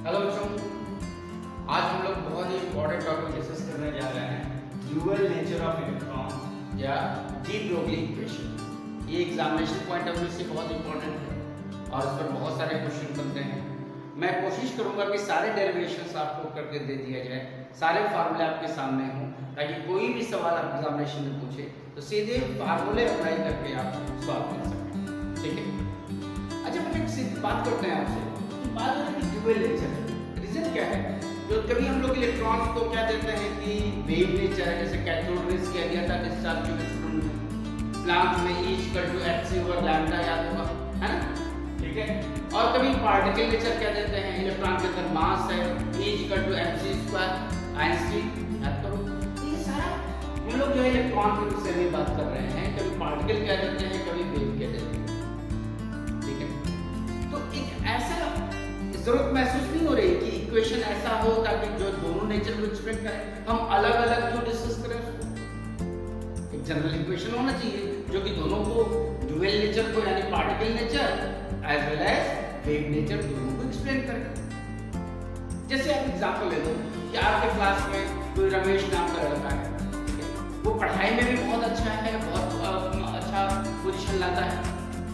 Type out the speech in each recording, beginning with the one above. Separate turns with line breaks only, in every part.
Hello बच्चों, आज हम लोग बहुत ही इम्पोर्टेंट टॉपिक डिस्कस करने जा रहे हैं, ड्यूअल नेचर ऑफ इलेक्ट्रॉन या डी ब्रोगली इक्वेशन। ये एग्जामिनेशन पॉइंट ऑफ व्यू से बहुत इंपॉर्टेंट है और इस पर बहुत सारे क्वेश्चन बनते हैं। मैं कोशिश करूंगा कि सारे डेरिवेशंस आपको करके दे दिया जाए, सारे फार्मूले आपके सामने हों, ताकि कोई भी सवाल आप एग्जामिनेशन में पूछे तो सीधे फार्मूले अप्लाई करके आप सॉल्व कर सकें। ठीक है, अच्छा मैं एक सीधी बात करते हैं आपसे। बात है कि ड्यूअल नेचर, रीजन क्या है? तो कभी हम लोग इलेक्ट्रॉन्स को क्या देते हैं कि वेव नेचर है, जैसे कैथोड रेज किया गया था डिस्चार्ज में प्लांट में E = hc/λ याद होगा, है ना? ठीक है। और कभी पार्टिकल नेचर क्या देते हैं, इलेक्ट्रॉन के अंदर मास है E = mc² आइंस्टीन याद करो। ये सारा हम लोग जो है इलेक्ट्रॉन के विषय में बात कर रहे हैं, कभी पार्टिकल क्या देते हैं, कभी वेव क्या देते हैं। ठीक है, तो एक ऐसा जरूरत महसूस नहीं हो रही कि इक्वेशन ऐसा हो ताकि जो दोनों नेचर को एक्सप्लेन करें, हम अलग अलग क्यों डिस्कस करें उसको। एक जनरल इक्वेशन होना चाहिए जो कि दोनों को, ड्यूअल नेचर को यानी particle nature as well as wave nature दोनों को एक्सप्लेन करें। जैसे आप एग्जांपल ले लो कि आपके क्लास में कोई रमेश नाम का लड़का है, वो पढ़ाई में भी बहुत अच्छा है, बहुत अच्छा पोजीशन लाता है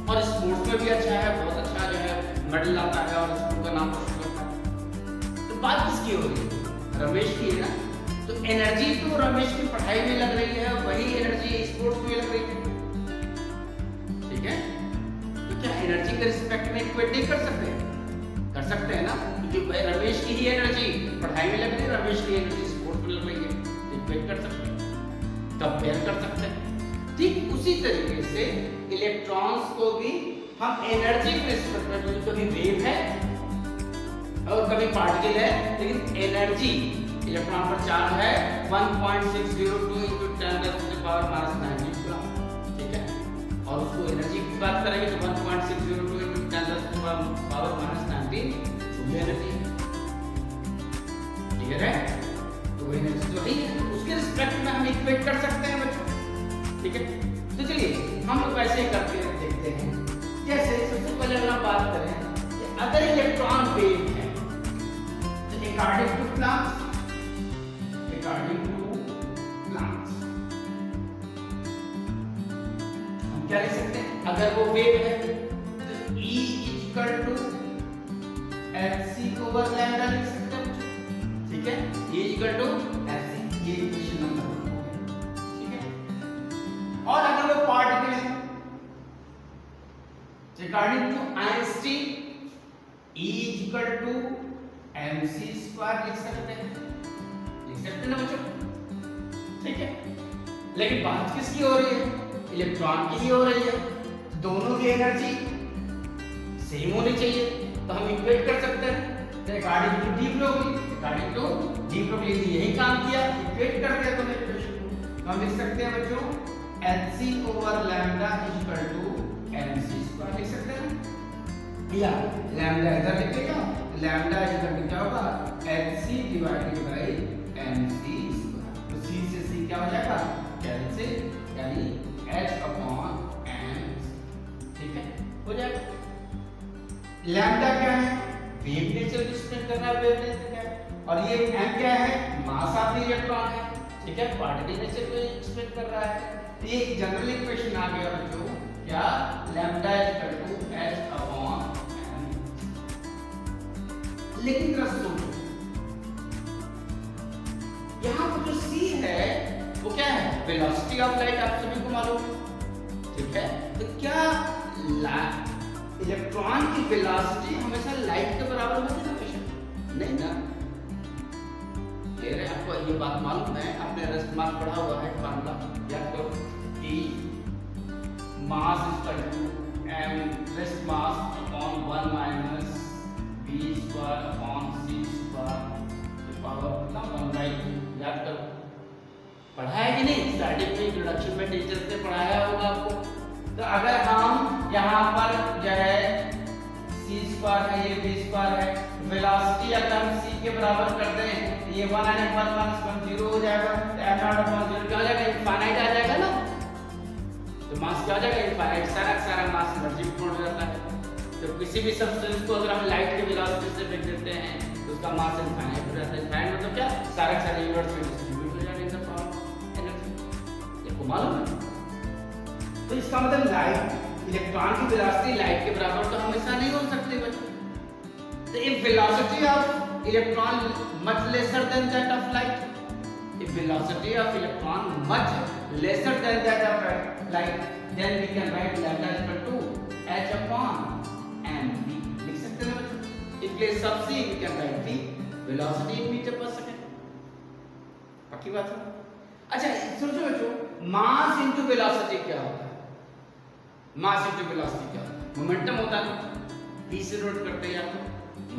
और स्पोर्ट्स में भी अच्छा है, बहुत अच्छा जो है मेडल लाता है और स्कूल का नाम रोशन करता है। तो बात किसकी हो रही है? रमेश की है ना। तो एनर्जी तो रमेश की पढ़ाई में लग रही है, वही एनर्जी स्पोर्ट्स में लग रही है। ठीक है, तो क्या एनर्जी के रिस्पेक्ट में इक्वेट नहीं कर सकते? कर सकते हैं ना, क्योंकि रमेश की ही एनर्जी पढ़ाई में लग रही है, रमेश की एनर्जी स्पोर्ट्स में लग रही है, इक्वेट कर सकते हैं, कंपेयर कर सकते हैं। ठीक उसी तरीके से इलेक्ट्रॉन्स को भी हम एनर्जी के रिस्पेक्ट में, कभी वेव है और कभी पार्टिकल है, लेकिन एनर्जी इलेक्ट्रॉन पर चार्ज है 1.602 × 10⁻⁻⁹ कूलम। ठीक है, और उसको एनर्जी की बात करेंगे तो 1.602 × 10⁻⁻⁹ जूल एनर्जी। क्लियर है? तो वो एनर्जी तो है, उसके रिस्पेक्ट में हम इक्वेट कर सकते हैं बच्चों। ठीक है, तो चलिए हम लोग वैसे ही करके देखते हैं। जैसे सबसे पहले अगर हम बात करें कि अगर इलेक्ट्रॉन वेव है तो अकॉर्डिंग टू प्लांक्स हम क्या लिख सकते हैं? अगर वो वेव है तो E = hc/λ लिख सकते हैं। ठीक है, E = hc, ये इक्वेशन नंबर 1। ठीक है, और अगर वो पार्टिकल है according to Einstein E = mc² लिख सकते हैं ना बच्चों। ठीक है, लेकिन बात किसकी हो रही है? इलेक्ट्रॉन की ही हो रही है, तो दोनों की एनर्जी सेम होनी चाहिए, तो हम इक्वेट कर सकते हैं according to डी ब्रोगली ने यही काम किया, इक्वेट कर दिया तो इक्वेशन को। तो हम लिख सकते हैं बच्चों hc/λ = mc² लिख सकते हैं, या लैम्डा इधर लिखेगा, लैम्डा क्या होगा hc/mc²। तो c से c क्या हो जाएगा? कैंसिल, यानी h/m। ठीक है, हो जाएगा। लैम्डा क्या है? वेव नेचर एक्सप्लेन करना है, वेव नेचर क्या है, और ये m क्या है? मास ऑफ इलेक्ट्रॉन है। ठीक है, पार्टिकल नेचर को एक्सप्लेन कर रहा है। तो ये जनरल इक्वेशन आ गया बच्चों, क्या लैम्डा = h/m। लेकिन जरा सोचो, यहाँ पर जो c है वो क्या है? वेलोसिटी ऑफ लाइट, आप सभी को मालूम है। ठीक है, तो क्या इलेक्ट्रॉन की वेलोसिटी हमेशा लाइट के बराबर होती है हमेशा? नहीं ना। क्लियर है? आपको ये बात मालूम है, आपने रेस्ट मास पढ़ा हुआ है, फार्मूला याद करो कि मास = m rest mass upon 1 - v² upon c² power 1/2। याद करो, पढ़ा है कि नहीं? स्टार्टिंग में इंट्रोडक्शन में टीचर ने पढ़ाया होगा आपको। तो अगर हम यहाँ पर जो है c² है, ये v² है, वेलोसिटी अगर हम c के बराबर कर दें, ये 1 - 1 - 0 हो जाएगा, तो m0/0 क्या हो जाएगा? इनफाइनाइट आ जाएगा ना। तो मास क्या हो जाएगा? इनफाइनाइट। सारा मास एनर्जी में पहुंच जाता है। तो किसी भी सब्सटेंस को अगर हम लाइट के वेलोसिटी से फेंक देते हैं तो उसका मास इनफाइनाइट हो जाता है। इनफाइनाइट मतलब क्या, सारे सारे यूनिवर्स में डिस्ट्रीब्यूट हो जाने का पावर एनर्जी, ये को मालूम है। तो इसका मतलब लाइट इलेक्ट्रॉन की वेलोसिटी लाइट के बराबर तो हमेशा नहीं हो सकती बच्चों। तो if velocity of electron much lesser than that of light, if velocity of electron much lesser than that of light, then we can write lambda is equal to h upon mv, लिख सकते हैं बच्चों। in place of c we can write the velocity in meter per second, पक्की बात है। अच्छा सोचो बच्चों, मास इनटू वेलोसिटी क्या होता है? मास इनटू वेलोसिटी क्या होता है? मोमेंटम होता है। डी से नोट करते हैं आपको,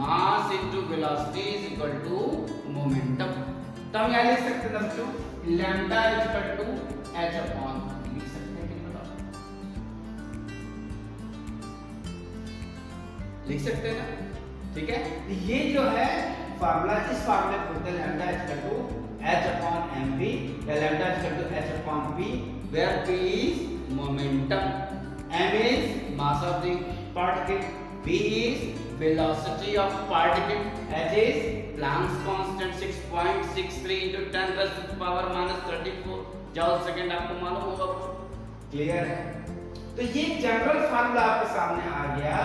mass into velocity is equal to momentum. तो हम यहाँ लिख सकते हैं बच्चों, lambda is equal to h upon, लिख सकते हैं कि बताओ, लिख सकते हैं ना, ठीक है। ये जो है फार्मूला, इस फार्मूले को बोलते हैं lambda is equal to h upon mv या lambda is equal to h upon p, where p is momentum, m is mass of the particle, v is velocity of particle, h is Planck's constant 6.63 into 10 raised to the power minus 34 joule second, आपको मालूम होगा। Clear है? तो ये general formula आपके सामने आ गया,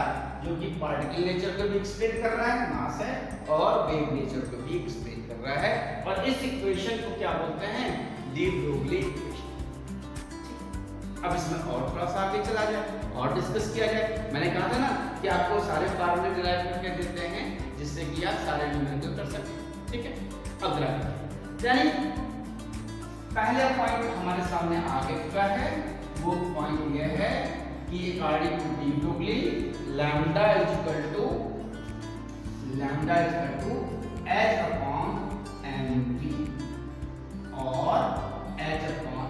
जो कि पार्टिकल नेचर को भी एक्सप्लेन कर रहा है, मास है, और वेव नेचर को भी एक्सप्लेन कर रहा है। और इस इक्वेशन को क्या बोलते हैं? De Broglie equation. अब इसमें और थोड़ा सा आगे चला जाए और डिस्कस किया जाए। मैंने कहा था ना कि आपको सारे फार्मूले डिराइव करके देते हैं, जिससे कि आप सारे न्यूमेरिकल कर सकें, ठीक है। अब ग्राफ, यानी पहला पॉइंट हमारे सामने आगे चुका है, वो पॉइंट ये है कि according to de Broglie lambda is equal to h upon mv और h अपॉन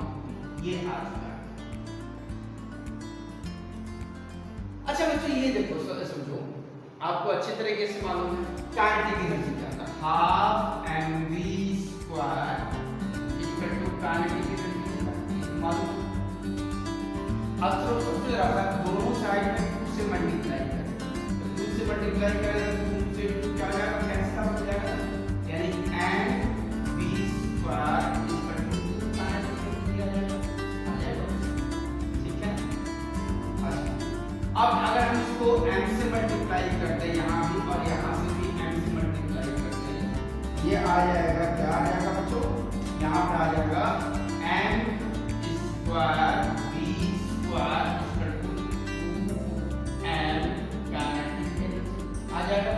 ये आ चुका है। अच्छा बच्चों ये देखो, समझो, आपको अच्छी तरीके से मालूम है काइनेटिक एनर्जी क्या था, half mv square equal to kinetic energy मालूम। अब सोचो जरा, दोनों साइड में 2 से मल्टीप्लाई करें, तो 2 से मल्टीप्लाई करें तो 2 से क्या हो जाएगा, कैंसिल हो जाएगा, यानी mv square equal to kinetic energy आ जाएगा, ठीक है। अब अगर हम इसको m से मल्टीप्लाई करते हैं, यहाँ भी और यहाँ से भी m से मल्टीप्लाई करते हैं, ये आ जाएगा, क्या आ जाएगा बच्चों, यहाँ पे आ जाएगा m square v square equal to 2m kinetic energy आ जाएगा,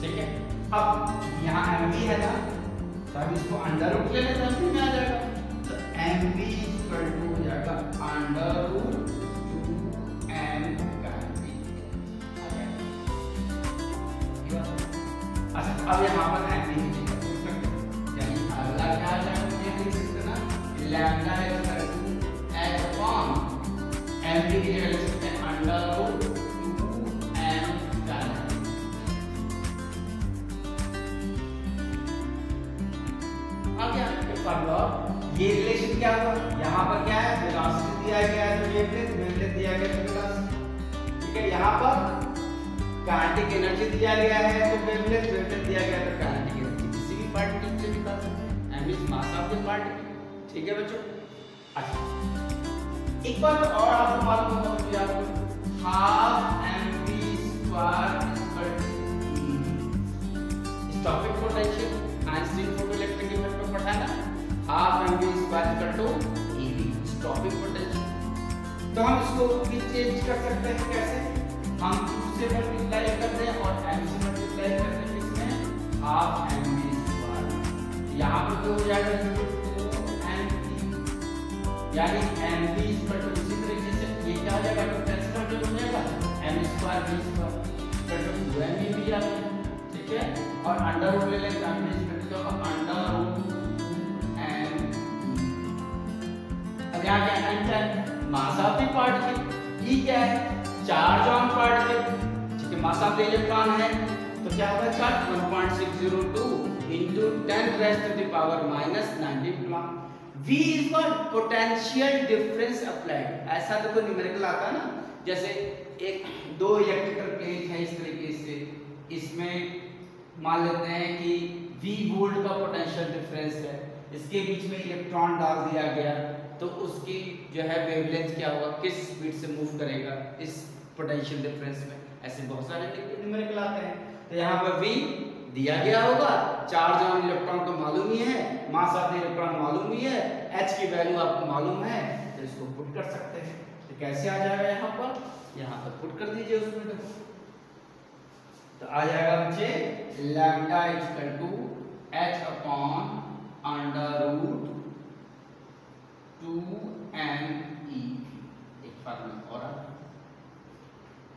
ठीक है। अब यहाँ mv है ना, तो हम इसको अंडर रूट ले लेते हैं, mv में आ जाएगा, तो mv इक्वल टू हो जाएगा अंडर रूट अब यहाँ पर mv यानी अगला क्या आ जाएगा, ये लिख सकते ना, lambda is equal to h upon mv की जगह लिख सकते हैं अंडर रूट 2m काइनेटिक। अब क्या फार्मूला, ये रिलेशन क्या हुआ, यहाँ पर क्या है, वेलोसिटी दिया गया है तो वेवलेंथ दिया गया है तो वेलोसिटी, ठीक है। यहाँ पर काइनेटिक एनर्जी दिया गया है तो वेवलेंथ दिया गया है तो काइनेटिक एनर्जी किसी भी पार्टिकल से निकाल सकते हैं, m is mass of the particle, ठीक है बच्चों। अच्छा एक बात और आपको मालूम होगा कि आपको half mv square equal to stopping potential Einstein photoelectric effect में पढ़ा ना, half mv square equal to ev stopping potential. तो हम इसको भी चेंज कर सकते हैं, कैसे, हम 2 से मल्टीप्लाई करते हैं और m से मल्टीप्लाई करते हैं, इसमें हाफ mv स्क्वायर, यहाँ पर तो हो जाएगा 2mv, यानी mv इक्वल टू, इसी तरीके से ये क्या हो जाएगा, तो कैंसिल हो जाएगा, m square v square equal to 2mv भी आ गया, ठीक है। और अंडर रूट ले लें, m इक्वल टू अंडर रूट m, अब यहाँ क्या है, mass of the particle, e क्या है, चार्ज ऑन पार्टिकल, ठीक है। मास ऑफ द इलेक्ट्रॉन है तो क्या होगा, charge 1.602 into 10 raised to the power minus 19 coulomb. v is what, potential difference applied. ऐसा तो कोई न्यूमेरिकल आता है ना, जैसे एक 2 इलेक्ट्रिकल प्लेट है इस तरीके से, इसमें मान लेते हैं कि v वोल्ट का पोटेंशियल डिफरेंस है, इसके बीच में इलेक्ट्रॉन डाल दिया गया, तो उसकी जो है वेवलेंथ क्या होगा, किस स्पीड से मूव करेगा इस पोटेंशियल डिफरेंस में। ऐसे बहुत सारे न्यूमेरिकल आते हैं। तो यहाँ पर v दिया गया होगा, चार्ज ऑन इलेक्ट्रॉन तो मालूम ही है, मास ऑफ इलेक्ट्रॉन मालूम ही है, h की वैल्यू आपको मालूम है, तो इसको पुट कर सकते हैं। तो कैसे आ जाएगा, यहाँ पर पुट कर दीजिए उसमें, देखो तो आ जाएगा बच्चे lambda equal to h upon under root 2m e, एक फार्मूला और आ,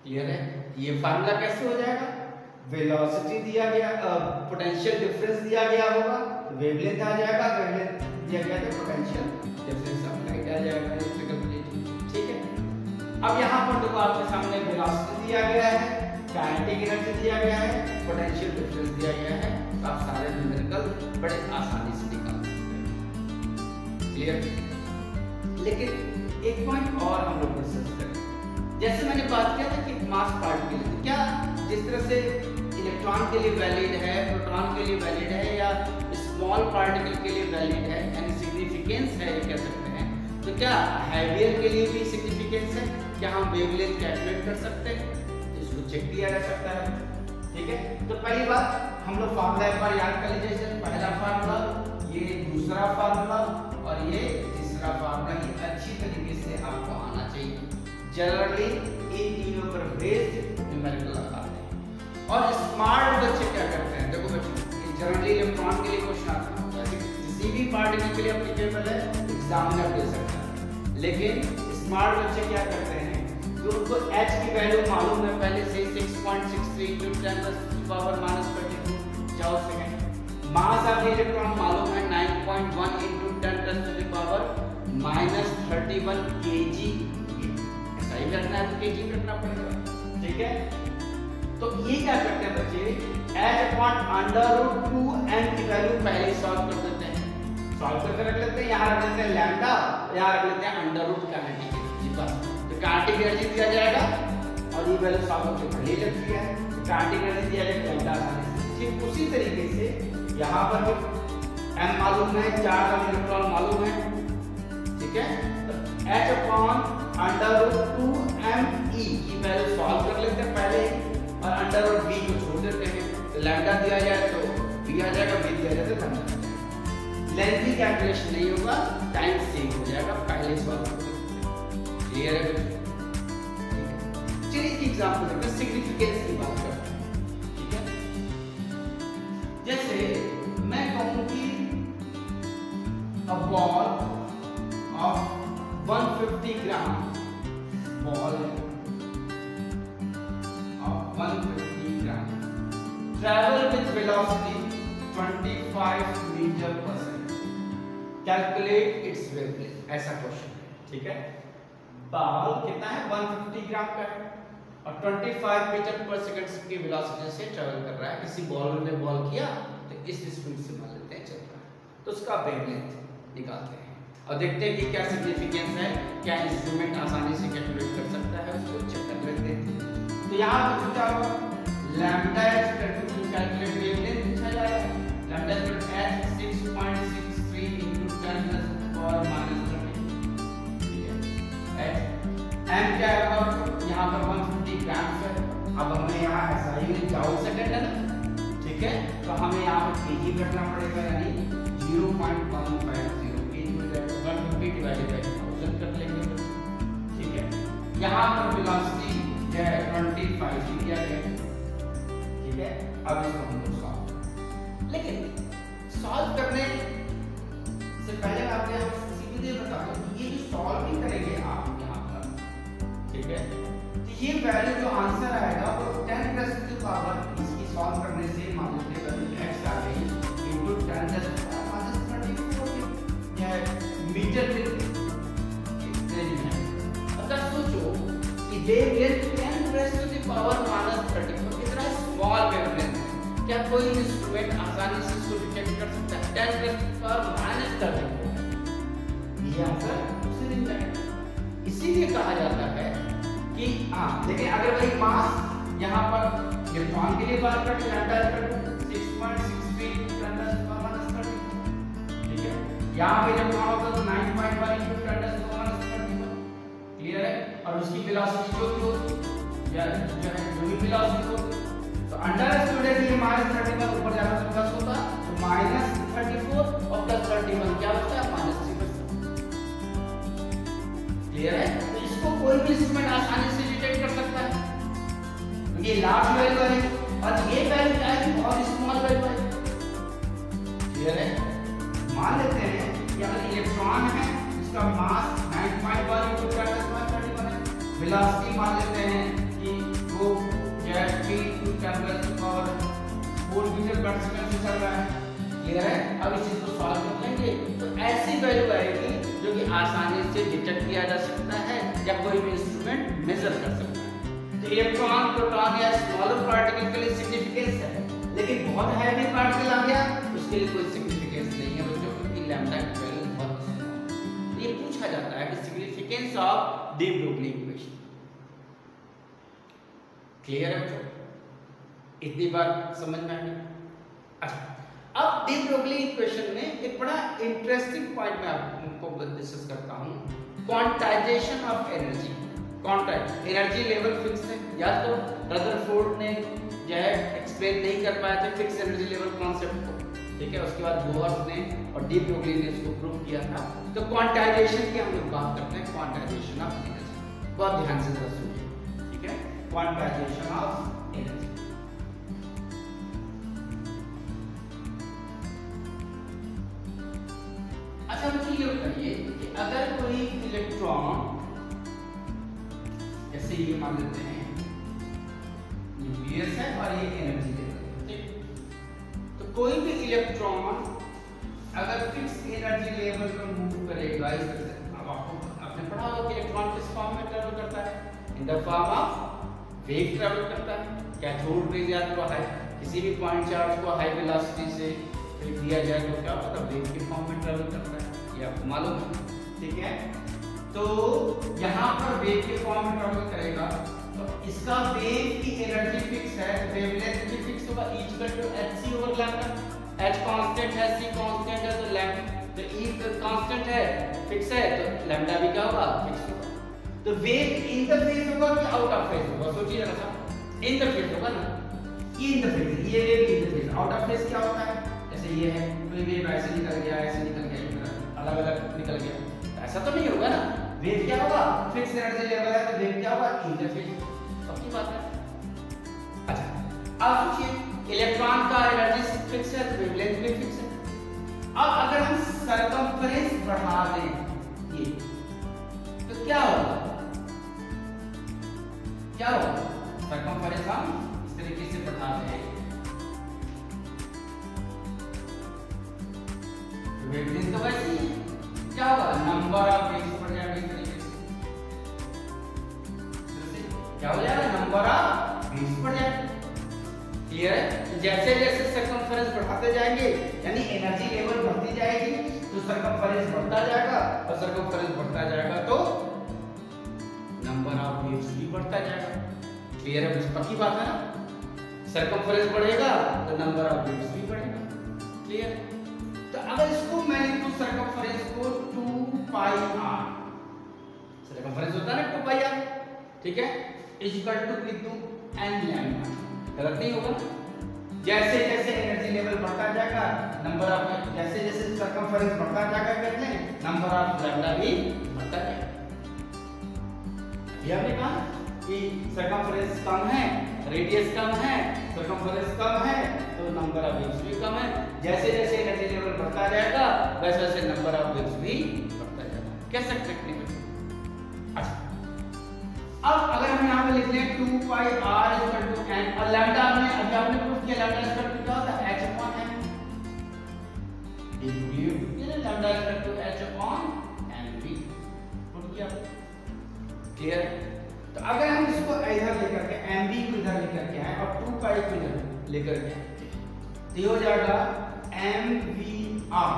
क्लियर है। ये फार्मूला कैसे हो जाएगा, वेलोसिटी दिया गया, पोटेंशियल डिफरेंस दिया गया होगा, वेवलेंथ आ जाएगा, वेवलेंथ दिया गया तो पोटेंशियल डिफरेंस अप्लाइड आ जाएगा इलेक्ट्रिकल प्लेट। ठीक है, अब यहाँ पर देखो आपके सामने वेलोसिटी दिया गया है, काइनेटिक एनर्जी दिया गया है, पोटेंशियल डिफरेंस दिया गया है, तो आप सारे न्यूमेरिकल बड़े आसानी से निकाल सकते हैं। क्लियर। लेकिन एक पॉइंट और हम लोग डिस्कस करें, जैसे मैंने बात किया था कि मास पार्टिकल, क्या जिस तरह से इलेक्ट्रॉन के लिए वैलिड है, प्रोटॉन के लिए वैलिड है, या स्मॉल पार्टिकल के लिए वैलिड है, यानी सिग्निफिकेंस है ये कह सकते हैं, तो क्या हैवियर के लिए भी सिग्निफिकेंस है, क्या हम वेवलेंथ कैलकुलेट कर सकते हैं, इसको चेक किया जा सकता है। ठीक है, तो पहली बात हम लोग फार्मूला एक बार याद कर लीजिए, जैसे पहला फार्मूला, ये दूसरा फार्मूला और ये तीसरा फार्मूला, ये अच्छी तरीके से आपको आना चाहिए। जनरली इन तीनों पर बेस्ड न्यूमेरिकल आते हैं। और स्मार्ट बच्चे क्या करते हैं, देखो बच्चे जनरली इलेक्ट्रॉन के लिए क्वेश्चन आता है, किसी भी पार्टिकल के लिए एप्लीकेबल है, एग्जामिनर दे सकता है, लेकिन स्मार्ट बच्चे क्या करते हैं, तो उनको h की वैल्यू मालूम है पहले से 6.63 × 10⁻²2 joule second, mass of electron मालूम है 9.1 × 10⁻31 kg, ऐसा ही रखना है तो kg रखना पड़ेगा। ठीक है, तो ये क्या करते हैं बच्चे, h/√2m की वैल्यू पहले ही सॉल्व कर देते हैं, सॉल्व करके रख लेते हैं, यहाँ रख लेते हैं लैम्डा, यहाँ रख लेते हैं अंडर रूट काइनेटिक एनर्जी, बस तो काइनेटिक एनर्जी दिया जाएगा, और ये वैल्यू सॉल्व करके पहले लग गया है, काइनेटिक एनर्जी दिया जाएगा लैम्डा आसानी से। ठीक उसी तरीके से यहाँ पर भी m मालूम है, चार्ज ऑन इलेक्ट्रॉन मालूम है, ठीक है, तो h/√2m e की वैल्यू सॉल्व कर लेते हैं पहले, और अंडर रूट v को छोड़ देते हैं, तो लैम्डा दिया जाए तो v आ जाएगा, v दिया जाए तो लैम्डा आ जाएगा। लेंथी कैलकुलेशन नहीं होगा, टाइम सेव हो जाएगा, पहले सॉल्व कर देते हैं। क्लियर है? चलिए एक एग्जांपल देखते हैं, सिग्निफिकेंस की बात करते हैं। ठीक है, जैसे मैं कहूं कि a ball of 150 gram, ball of 150 gram travel with velocity 25 metre पर सेकंड, कैलकुलेट इट्स वेवलेंथ, ऐसा क्वेश्चन है। ठीक है, बॉल कितना है, 150 ग्राम का है, और 25 मीटर पर सेकंड की वेलोसिटी से ट्रैवल कर रहा है। किसी बॉलर ने बॉल किया तो इस स्पीड से मान लेते हैं चल रहा है, तो उसका वेवलेंथ निकालते हैं और देखते हैं कि क्या सिग्निफिकेंस है, क्या इंस्ट्रूमेंट आसानी से कैलकुलेट कर सकता है, उसको चेक कर लेते हैं। तो यहाँ पर क्या होगा, लैम्डा टू कैलकुलेट वेवलेंथ पूछा जाएगा, लैम्डा h 6.63 × 10⁻⁻30। ठीक है, m क्या है, यहाँ पर 150 ग्राम है, अब हमें यहाँ ऐसा ही जूल सेकंड है ना, ठीक है, तो हमें यहाँ पर kg रखना पड़ेगा, यानी 0.150 kg हो जाएगा, 150 डिवाइडेड बाय 1000 कर लेंगे। ठीक है, यहाँ पर वेलोसिटी जो है 25 दिया गया है। ठीक है, अब इसको हम लोग सॉल्व, लेकिन सॉल्व करने से पहले आपको यहाँ सीधे बता दूं, ये जो सॉल्विंग करेंगे आप यहाँ पर, ठीक है, तो ये वैल्यू जो आंसर आएगा वो 10⁻⁻, इसकी सॉल्व करने से मान लीजिए वैल्यू x आ गई इनटू 10⁻⁻34 मीटर रेंज है। अगर सोचो कि वेवलेंथ 10⁻⁻34 कितना स्मॉल वेवलेंथ है, क्या कोई इंस्ट्रूमेंट आसानी से इसको डिटेक्ट कर सकता है? 10⁻⁻34, ये आंसर उसी दिन जाएगा। इसीलिए कहा जाता है कि हाँ, लेकिन अगर वही मास यहाँ पर इलेक्ट्रॉन के लिए बात करते हैं, लैम्डा 6.63 10⁻²। ठीक है, यहाँ पे जब कहाँ होगा तो 9.1 × 10⁻²। क्लियर है। और उसकी वेलोसिटी जो भी होगी या जो भी वेलोसिटी होगी तो अंडर स्टूडेंट ये -31 ऊपर जाना तो प्लस होता तो -34 और +31 क्या होता है -3%। क्लियर है। तो इसको कोई भी इंस्ट्रूमेंट आसानी से डिटेक्ट कर सकता है। ये लार्ज वैल्यू है और ये वैल्यू क्या है बहुत स्मॉल वैल्यू है। क्लियर है। मान लेते हैं कि अगर इलेक्ट्रॉन है इसका मास 9.1 × 10⁻31 है, वेलोसिटी मान लेते हैं कि वो जेट स्पीड 10⁻⁴ मीटर पर सेकंड से चल रहा है। क्लियर है। अब इस चीज को सॉल्व कर लेंगे तो ऐसी वैल्यू आएगी जो कि आसानी से डिटेक्ट किया जा सकता है या कोई भी इंस्ट्रूमेंट मेजर कर सकता है। तो इलेक्ट्रॉन, प्रोटॉन या स्मॉलर पार्टिकल के लिए सिग्निफिकेंस है, लेकिन बहुत हैवी पार्टिकल आ गया उसके लिए कोई सिग्निफिकेंस नहीं है बच्चों, क्योंकि लैम्डा की वैल्यू बहुत स्मॉल है। ये पूछा जाता है कि significance of de Broglie equation. Clear है बच्चों, इतनी बात समझ में आ गई। अच्छा, अब डी ब्रोगली इक्वेशन में एक बड़ा इंटरेस्टिंग पॉइंट मैं आपको डिस्कस करता हूं, quantization of energy. Energy level fix है, याद करो रदरफोर्ड ने जो है एक्सप्लेन नहीं कर पाए थे फिक्स एनर्जी लेवल कॉन्सेप्ट को। ठीक है, उसके बाद बोहर्स ने और डी ब्रोगली ने इसको प्रूव किया था। तो क्वांटाइजेशन की हम लोग बात करते हैं, क्वांटाइजेशन ऑफ एनर्जी। बहुत ध्यान से जरा सुनिए। ठीक है, क्वांटाइजेशन ऑफ एनर्जी। अच्छा मुझे ये बताइए कि अगर कोई इलेक्ट्रॉन जैसे ये मान लेते हैं न्यूक्लियस है और ये एनर्जी लेवल है, ठीक। तो कोई भी इलेक्ट्रॉन अगर फिक्स एनर्जी लेवल पर मूव करेगा इस तरह से, अब आपने पढ़ा होगा कि इलेक्ट्रॉन किस फॉर्म में ट्रैवल करता है, in the form of wave travel करता है। कैथोड रेज या तो है किसी भी पॉइंट चार्ज को हाई वेलोसिटी से दिया जाए तो क्या होता है वेव के फॉर्म में ट्रैवल करता है, ये आपको मालूम है। ठीक है, तो यहाँ पर वेव के फॉर्म में ट्रैवल करेगा तो इसका वेव की एनर्जी फिक्स है, वेवलेंथ भी फिक्स होगा, E = hc/λ। h कांस्टेंट है, c कांस्टेंट है, तो लैम्डा तो E कांस्टेंट है, फिक्स है, तो लैम्डा भी क्या होगा फिक्स होगा। तो वेव इन द फेज होगा कि आउट ऑफ फेज होगा, सोचिए जरा सा। इन द फेज होगा ना, इन द फेज, ये wave in the phase. Out of phase क्या होता है, जैसे ये है तो ये वेव ऐसे निकल गया, ऐसे निकल गया, अलग-अलग निकल गया, ऐसा तो नहीं होगा ना। वेव क्या होगा फिक्स एनर्जी लेवल है तो वेव क्या होगा इन द फेज। सबकी बात है। अच्छा, अब सोचिए इलेक्ट्रॉन का एनर्जी फिक्स है तो वेवलेंथ भी फिक्स है। अब अगर हम सरकमफेरेंस बढ़ा दें ये तो क्या होगा, क्या होगा सरकमफेरेंस हम इस तरीके से बढ़ा दें तो वेवलेंथ तो वैसे ही है, क्या होगा नंबर ऑफ वेव्स बढ़ जाएगा इस तरीके से। क्या हो जाएगा नंबर ऑफ वेव्स बढ़ जाएगा। क्लियर है। तो जैसे जैसे सरकमफेरेंस बढ़ाते जाएंगे यानी एनर्जी लेवल बढ़ती जाएगी तो सरकमफेरेंस बढ़ता जाएगा और सरकमफेरेंस बढ़ता जाएगा तो नंबर ऑफ वेव्स भी बढ़ता जाएगा। क्लियर है, मुझे पक्की बात है ना। सरकमफेरेंस बढ़ेगा तो नंबर ऑफ वेव्स भी बढ़ेगा। क्लियर। तो अगर इसको मैं लिखूं सरकमफेरेंस को 2πr, सरकमफेरेंस होता है ना 2πr, ठीक है, इक्वल टू लिख दूं n लैम्डा, गलत नहीं होगा। जैसे जैसे एनर्जी लेवल बढ़ता जाएगा नंबर ऑफ, जैसे जैसे सरकमफेरेंस बढ़ता जाएगा कहते हैं नंबर ऑफ लैम्डा भी बढ़ता जाएगा। ये हमने कहा कि सरकमफेरेंस कम है, रेडियस कम है, सरकमफेरेंस कम है तो नंबर ऑफ वेव्स भी कम है। जैसे जैसे एनर्जी लेवल बढ़ता जाएगा वैसे वैसे नंबर ऑफ वेव्स भी बढ़ता जाएगा। कैसे टेक्निक है। अच्छा, अब अगर हम यहाँ पे लिख लें 2πr = n और लैम्डा हमने अभी आपने प्रूफ किया लैम्डा इक्वल टू क्या होता है h/m। ये lambda equal to h/mv proof किया। क्लियर। तो अगर हम इसको इधर लेकर के mv को इधर लेकर के आए और 2π को इधर लेकर के आए तो ये हो जाएगा mvr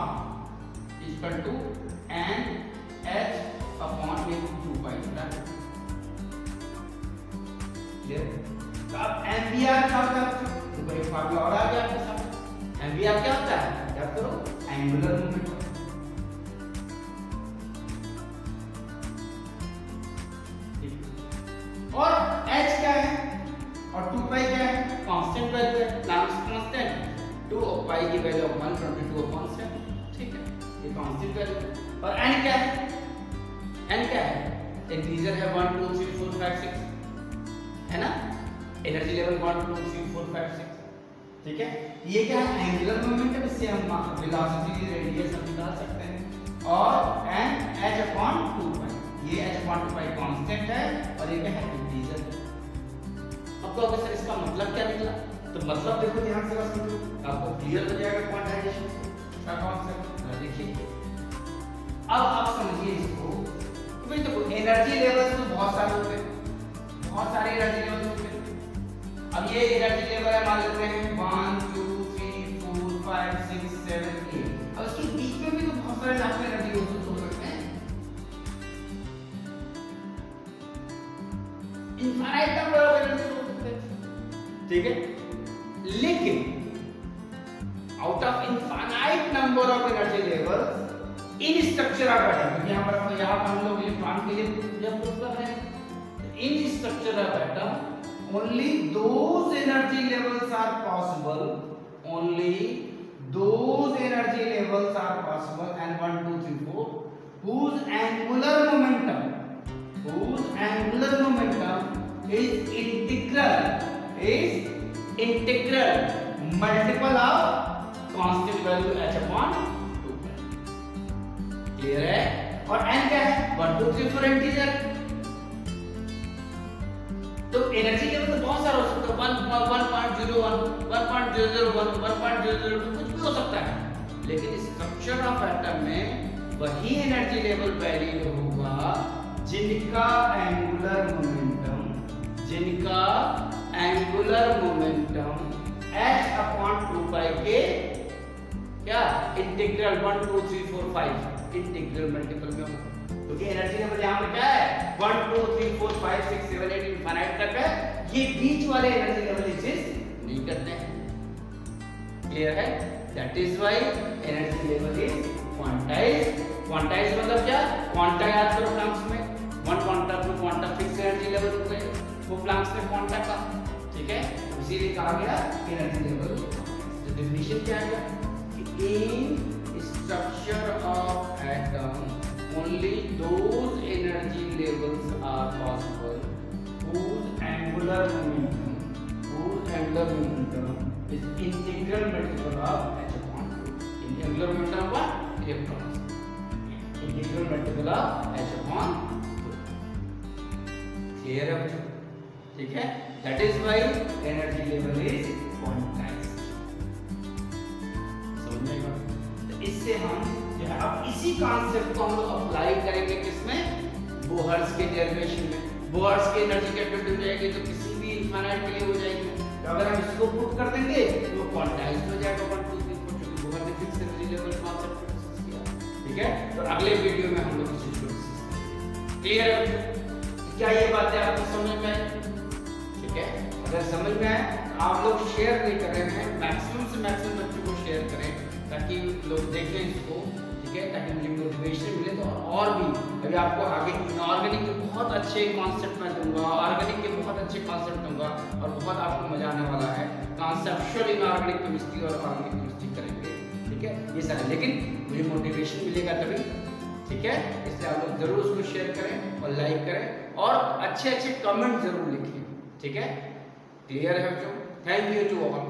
= nh/2π। क्लियर। तो अब mvr क्या होता है, ऊपर एक फार्मूला और आ गया आपके सामने। एमवी आप क्या होता है, याद करो, एंगुलर मोमेंटम। और h क्या है और 2 पाई क्या है, कांस्टेंट वैल्यू है, प्लैंक्स कांस्टेंट 2 और पाई की वैल्यू 122/7, ठीक है, ये कांस्टेंट वैल्यू। और n क्या है, n क्या है, इंटीजर है 1 2 3 4 5 6, है ना, एनर्जी लेवल 1 2 3 4 5 6, ठीक है। ये क्या है, एंगुलर मोमेंटम, इससे हम वेलोसिटी रेडियस हम निकाल सकते हैं। और n h/2 पाई, ये h/2 पाई कांस्टेंट है और ये क्या है, इंटीजर। अब तो अगर सर इसका मतलब क्या निकला, तो मतलब देखो ध्यान से बस आपको क्लियर हो जाएगा क्वांटाइजेशन का कॉन्सेप्ट। देखिए अब आप समझिए इसको, तो भाई देखो एनर्जी लेवल्स तो बहुत सारे होते हैं, बहुत सारे एनर्जी लेवल्स होते हैं। अब ये एनर्जी लेवल है, मान लेते हैं 1 2 3 4 5 6 7 8। अब इसके बीच में भी तो बहुत सारे टाइप के एनर्जी लेवल्स हो सकते हैं, इनफाइनाइट नंबर ऑफ एनर्जी हो सकते हैं, ठीक है। लेकिन out of infinite number of energy levels in structure of atom, यहाँ पर हम लोग इलेक्ट्रॉन के लिए जब प्रूव कर रहे हैं, इन structure of atom only those energy levels are possible, only those energy levels are possible, and 1 2 3 4 whose angular momentum is integral multiple of constant value h/2 pi, clear है। और n क्या है, 1 2 3 4 इंटीजर, तो energy level तो बहुत सारा हो सकता है, 1.01 1.001 1.002 कुछ भी हो सकता है, लेकिन स्ट्रक्चर ऑफ एटम में वही एनर्जी लेवल वैल्यू होगा जिनका एंगुलर मोमेंटम h/2 पाई के क्या इंटीग्रल 1 2 3 4 5 इंटीग्रल मल्टीपल में होगा, क्योंकि एनर्जी लेवल यहाँ पर क्या है 1 2 3 4 5 6 7 8 इनफाइनाइट तक है, ये बीच वाले एनर्जी लेवल एग्जिस्ट नहीं करते हैं, क्लियर है। That is why energy level is quantized. Quantized मतलब क्या, क्वांटा याद करो प्लैंक्स में, 1 quanta 2 quanta fix energy level हो गए वो प्लैंक्स में क्वांटा का, ठीक है, इसीलिए कहा गया एनर्जी लेवल। तो डेफिनेशन क्या है, इन structure of atom only those energy levels are possible whose angular momentum is integral multiple of h/2. Angular momentum what, electrons, integral multiple of h/2, clear है बच्चों, ठीक है। that is why energy level is quantized, समझ में आएगा। तो इससे हम अब इसी कॉन्सेप्ट को हम लोग अप्लाई करेंगे किसमें, बोहर्स के डेरिवेशन में। बोहर्स की एनर्जी कैपेसिटी हो जाएगी तो किसी भी इनफाइनाइट के लिए हो जाएगी, तो अगर हम इसको पुट कर देंगे तो क्वांटाइज्ड हो जाएगा 1 2 3 4, क्योंकि बोहर ने fix energy level concept discuss किया, ठीक है। तो अगले वीडियो में हम लोग इस चीज को डिस्कस करेंगे, क्लियर है। क्या ये बातें आपको समझ में आई, ठीक है। अगर समझ में आए आप लोग शेयर नहीं कर रहे हैं, मैक्सिमम से मैक्सिमम बच्चों को शेयर करें ताकि लोग देखें इसको, ठीक है, ताकि मुझे मोटिवेशन मिले। तो और भी अभी आपको आगे इनऑर्गेनिक के बहुत अच्छे कॉन्सेप्ट मैं दूंगा, ऑर्गेनिक के बहुत अच्छे कॉन्सेप्ट दूंगा और बहुत आपको मजा आने वाला है। कॉन्सेप्चुअल इनऑर्गेनिक केमिस्ट्री और ऑर्गेनिक केमिस्ट्री करेंगे, ठीक है, ये सारे, लेकिन मुझे मोटिवेशन मिलेगा तभी, ठीक है। इसलिए आप लोग जरूर उसको शेयर करें और लाइक करें और अच्छे अच्छे कमेंट जरूर लिखें, ठीक है, क्लियर है बच्चों। Thank you to all.